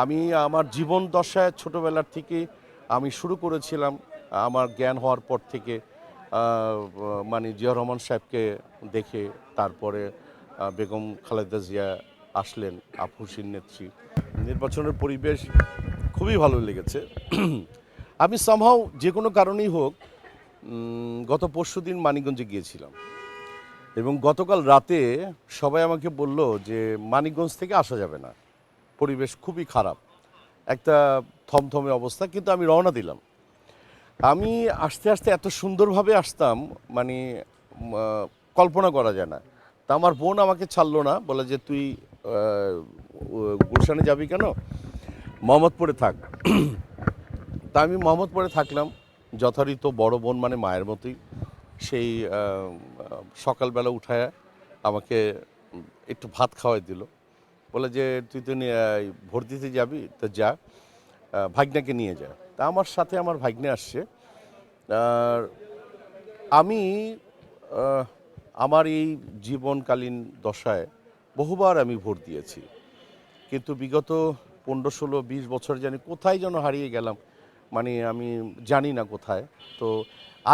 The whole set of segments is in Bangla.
আমি আমার জীবন দশায় ছোটোবেলার থেকে আমি শুরু করেছিলাম আমার জ্ঞান হওয়ার পর থেকে মানে জিয়া রহমান সাহেবকে দেখে তারপরে বেগম খালেদা জিয়া আসলেন আপসীর নেত্রী। নির্বাচনের পরিবেশ খুবই ভালো লেগেছে। আমি সামহাও যে কোনো কারণেই হোক গত পরশুদিন মানিকগঞ্জে গিয়েছিলাম এবং গতকাল রাতে সবাই আমাকে বলল যে মানিকগঞ্জ থেকে আসা যাবে না, পরিবেশ খুবই খারাপ, একটা থমথমে অবস্থা, কিন্তু আমি রওনা দিলাম। আমি আস্তে আস্তে এত সুন্দরভাবে আসতাম, মানে কল্পনা করা যায় না। তা আমার বোন আমাকে ছাড়লো না, বলে যে তুই গুলশানে যাবি কেন, মোহাম্মদপুরে থাক। তা আমি মোহাম্মদপুরে থাকলাম। যথারীত বড় বোন মানে মায়ের মতোই, সেই সকালবেলা উঠায় আমাকে একটু ভাত খাওয়াই দিল, বলে যে তুই তো ভোট দিতে যাবি তো যা, ভাগ্নাকে নিয়ে যা। তা আমার সাথে আমার ভাগ্নে আসছে। আর আমি আমার এই জীবনকালীন দশায় বহুবার আমি ভোট দিয়েছি, কিন্তু বিগত 15, 16, 20 বছর জানি কোথায় যেন হারিয়ে গেলাম, মানে আমি জানি না কোথায়। তো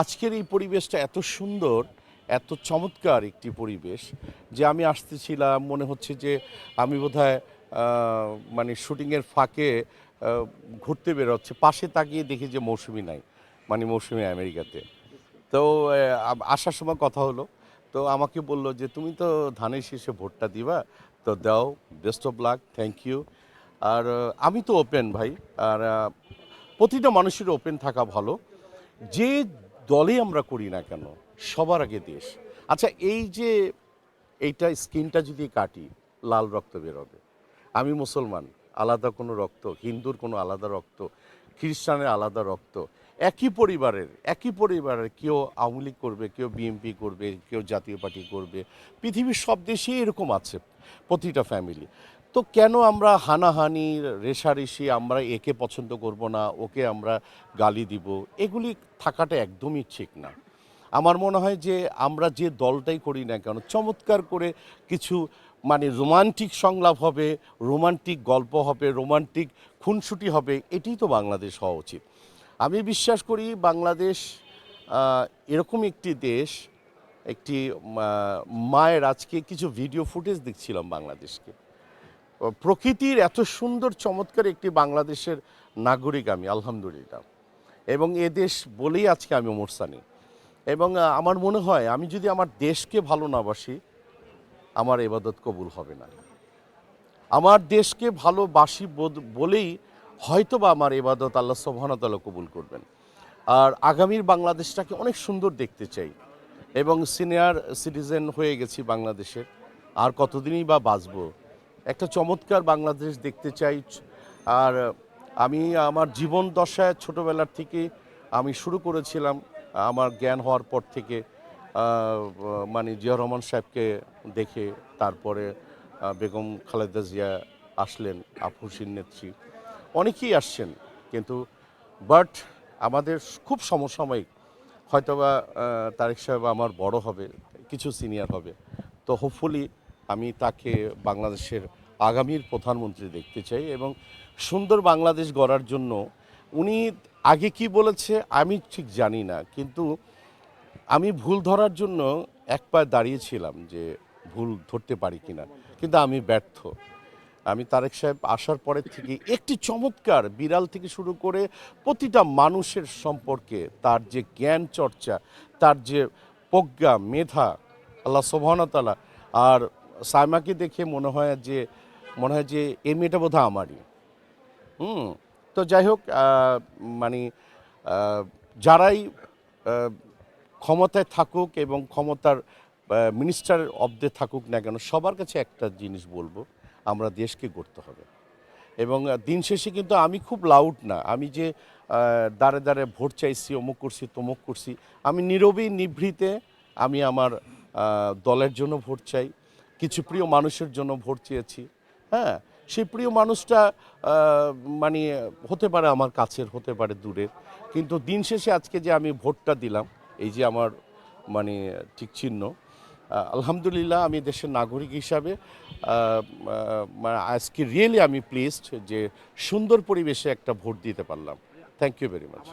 আজকের এই পরিবেশটা এত সুন্দর, এত চমৎকার একটি পরিবেশ যে আমি আসতেছিলাম, মনে হচ্ছে যে আমি বোধহয় মানে শুটিংয়ের ফাঁকে ঘুরতে বেরোচ্ছে, পাশে তাকিয়ে দেখি যে মৌসুমি নাই, মানে মৌসুমি আমেরিকাতে। তো আসার সময় কথা হলো, তো আমাকে বলল যে তুমি তো ধানের শীষে ভোটটা দিবা, তো দাও, best of luck, thank you. আর আমি তো ওপেন ভাই, আর প্রতিটা মানুষের ওপেন থাকা ভালো, যে দলে আমরা করি না কেন, সবার আগে দেশ। আচ্ছা, এই যে এইটা স্কিনটা যদি কাটি, লাল রক্ত বেরোবে। আমি মুসলমান, আলাদা কোনো রক্ত, হিন্দুর কোনো আলাদা রক্ত, খ্রিস্টানের আলাদা রক্ত, একই পরিবারের কেউ আওয়ামী লীগ করবে, কেউ বিএনপি করবে, কেউ জাতীয় পার্টি করবে। পৃথিবীর সব দেশেই এরকম আছে, প্রতিটা ফ্যামিলি। তো কেন আমরা হানাহানি, রেষারেষি, আমরা একে পছন্দ করব না, ওকে আমরা গালি দিব, এগুলি থাকাটা একদমই ঠিক না। আমার মনে হয় যে আমরা যে দলটাই করি না কেন, চমৎকার করে কিছু, মানে রোমান্টিক সংলাপ হবে, রোমান্টিক গল্প হবে, রোমান্টিক খুনসুটি হবে, এটাই তো বাংলাদেশ হওয়া উচিত। আমি বিশ্বাস করি বাংলাদেশ এরকম একটি দেশ, একটি মায়ের, আজকে কিছু ভিডিও ফুটেজ দেখছিলাম বাংলাদেশকে, প্রকৃতির এত সুন্দর চমৎকার একটি বাংলাদেশের নাগরিক আমি, আলহামদুলিল্লাহ। এবং এ দেশ বলেই আজকে আমি মোরসানি। এবং আমার মনে হয় আমি যদি আমার দেশকে ভালো না বাসি, আমার ইবাদত কবুল হবে না। আমার দেশকে ভালোবাসি বলেই হয়তোবা আমার ইবাদত আল্লাহ সুবহানাহু ওয়া তাআলা কবুল করবেন। আর আগামীর বাংলাদেশটাকে অনেক সুন্দর দেখতে চাই, এবং সিনিয়র সিটিজেন হয়ে গেছি বাংলাদেশের, আর কতদিনই বা বাঁচব। একটা চমৎকার বাংলাদেশ দেখতে চাই। আর আমি আমার জীবন দশায় ছোটোবেলার থেকে আমি শুরু করেছিলাম আমার জ্ঞান হওয়ার পর থেকে মানে জিয়া রহমান সাহেবকে দেখে, তারপরে বেগম খালেদা জিয়া আসলেন আপসীর নেত্রী, অনেকেই আসছেন, কিন্তু বাট আমাদের খুব সমসাময়িক, হয়তোবা তারেক সাহেব আমার বড় হবে, কিছু সিনিয়র হবে, তো হোপফুলি আমি তাকে বাংলাদেশের আগামীর প্রধানমন্ত্রী দেখতে চাই। এবং সুন্দর বাংলাদেশ গড়ার জন্য উনি আগে কি বলেছে আমি ঠিক জানি না, কিন্তু আমি ভুল ধরার জন্য এক পায়ে দাঁড়িয়েছিলাম যে ভুল ধরতে পারি কিনা, কিন্তু আমি ব্যর্থ। আমি তারেক সাহেব আসার পরের থেকে একটি চমৎকার, বিড়াল থেকে শুরু করে প্রতিটা মানুষের সম্পর্কে তার যে জ্ঞান চর্চা, তার যে প্রজ্ঞা, মেধা, আল্লাহ সুবহানাহু ওয়া তাআলা। আর সাইমাকে দেখে মনে হয় যে এই মেয়েটা বোধহয় আমারই। হুম। তো যাই হোক, মানে যারাই ক্ষমতায় থাকুক এবং ক্ষমতার মিনিস্টার অব্দে থাকুক না কেন, সবার কাছে একটা জিনিস বলবো, আমরা দেশকে গড়তে হবে। এবং দিন শেষে কিন্তু আমি খুব লাউড না, আমি যে দাঁড়ে দাঁড়ে ভোট চাইছি, অমুক করছি তমুক করছি, আমি নীরবেই নিভৃতে আমি আমার দলের জন্য ভোট চাই, কিছু প্রিয় মানুষের জন্য ভোট চেয়েছি। হ্যাঁ, সেই প্রিয় মানুষটা মানে হতে পারে আমার কাছের, হতে পারে দূরের, কিন্তু দিন শেষে আজকে যে আমি ভোটটা দিলাম, এই যে আমার মানে ঠিক চিহ্ন, আলহামদুলিল্লাহ আমি দেশের নাগরিক হিসাবে মানে আজকে রিয়েলি আমি প্লিজড যে সুন্দর পরিবেশে একটা ভোট দিতে পারলাম। Thank you very much.